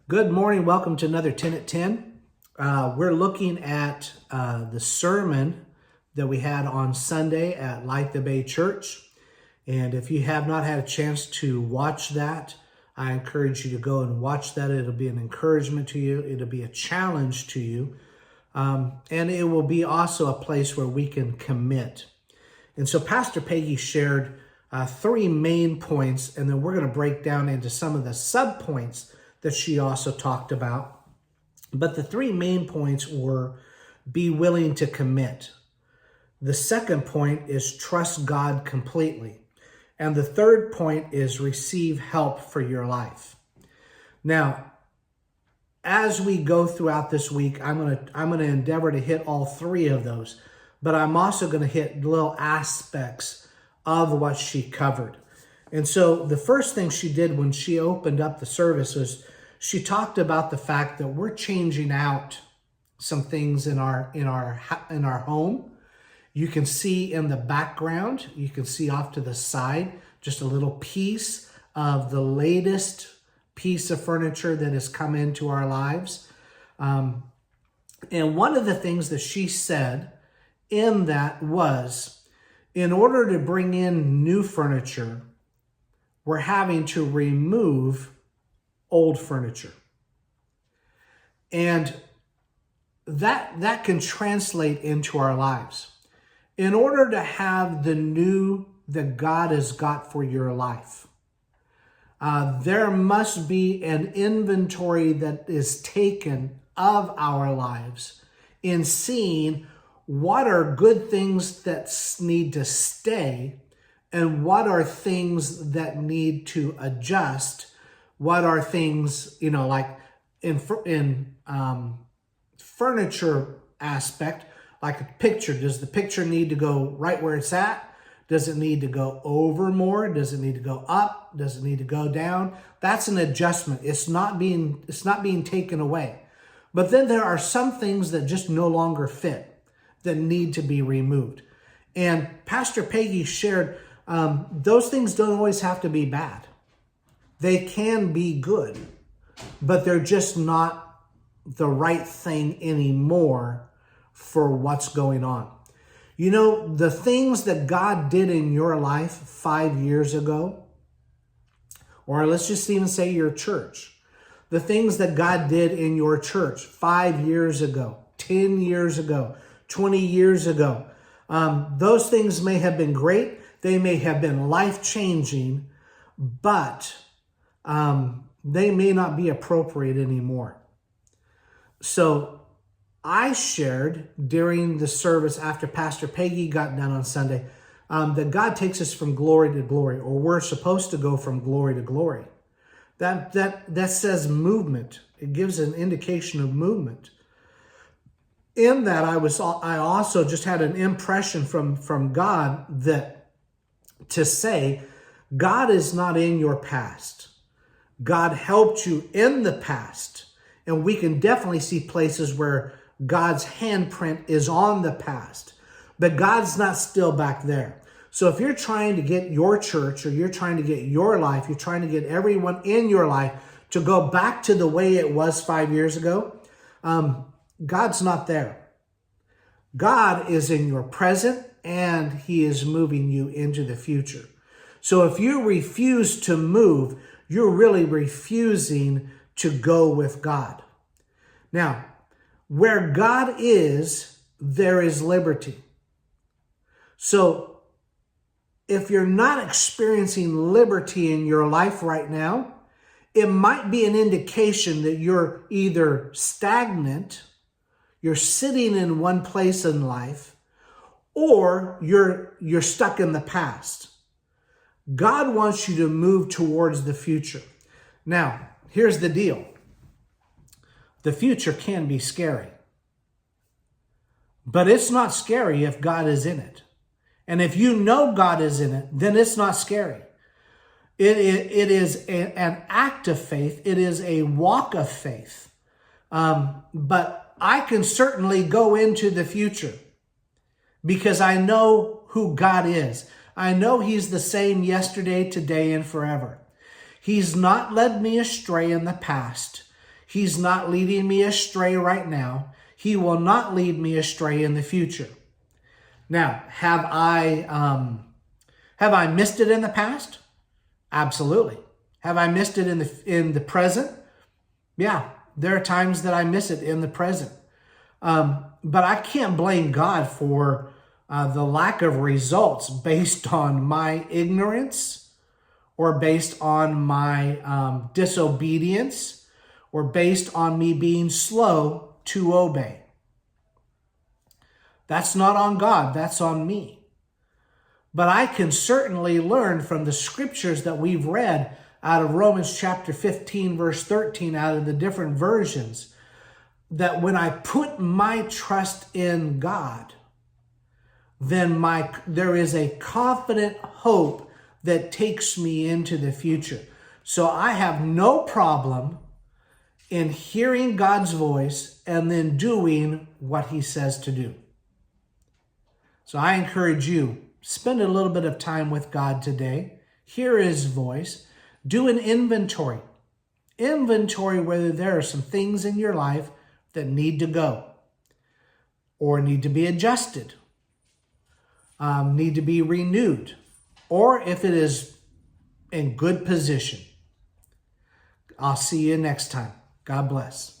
Good morning. Welcome to another 10 at 10. We're looking at the sermon that we had on Sunday at Light the Bay Church. And if you have not had a chance to watch that, I encourage you to go and watch that. It'll be an encouragement to you. It'll be a challenge to you. And it will be also a place where we can commit. And so Pastor Peggy shared three main points, and then we're going to break down into some of the sub-points that she also talked about. But the three main points were be willing to commit. The second point is trust God completely. And the third point is receive help for your life. Now, as we go throughout this week, I'm going to endeavor to hit all three of those, but I'm also going to hit little aspects of what she covered. And so the first thing she did when she opened up the service was she talked about the fact that we're changing out some things in our home. You can see in the background, you can see off to the side, just a little piece of the latest piece of furniture that has come into our lives. And one of the things that she said in that was, in order to bring in new furniture, we're having to remove old furniture. And that can translate into our lives. In order to have the new that God has got for your life, there must be an inventory that is taken of our lives in seeing what are good things that need to stay and what are things that need to adjust. What are things, like in furniture aspect, like a picture. Does the picture need to go right where it's at? Does it need to go over more? Does it need to go up? Does it need to go down? That's an adjustment. It's not being taken away. But then there are some things that just no longer fit that need to be removed. And Pastor Peggy shared those things don't always have to be bad. They can be good, but they're just not the right thing anymore for what's going on. The things that God did in your life 5 years ago, or let's just even say your church, the things that God did in your church 5 years ago, 10 years ago, 20 years ago, those things may have been great. They may have been life-changing, but they may not be appropriate anymore. So I shared during the service after Pastor Peggy got done on Sunday that God takes us from glory to glory, or we're supposed to go from glory to glory. That says movement. It gives an indication of movement. In that, I also just had an impression from God that to say, God is not in your past. God helped you in the past. And we can definitely see places where God's handprint is on the past. But God's not still back there. So if you're trying to get your church, or you're trying to get your life, you're trying to get everyone in your life to go back to the way it was 5 years ago, God's not there. God is in your present, and He is moving you into the future. So if you refuse to move, you're really refusing to go with God. Now, where God is, there is liberty. So if you're not experiencing liberty in your life right now, it might be an indication that you're either stagnant, you're sitting in one place in life, or you're stuck in the past. God wants you to move towards the future. Now, here's the deal. The future can be scary. But it's not scary if God is in it. And if you know God is in it, then it's not scary. It is an act of faith. It is a walk of faith. But I can certainly go into the future because I know who God is. I know He's the same yesterday, today, and forever. He's not led me astray in the past. He's not leading me astray right now. He will not lead me astray in the future. Now, have I missed it in the past? Absolutely. Have I missed it in the present? Yeah, there are times that I miss it in the present. But I can't blame God for the lack of results based on my ignorance or based on my disobedience or based on me being slow to obey. That's not on God, that's on me. But I can certainly learn from the scriptures that we've read out of Romans chapter 15, verse 13, out of the different versions, that when I put my trust in God, then there is a confident hope that takes me into the future. So I have no problem in hearing God's voice and then doing what he says to do. So I encourage you, spend a little bit of time with God today. Hear his voice. Do an inventory. Inventory whether there are some things in your life that need to go or need to be adjusted, need to be renewed, or if it is in good position. I'll see you next time. God bless.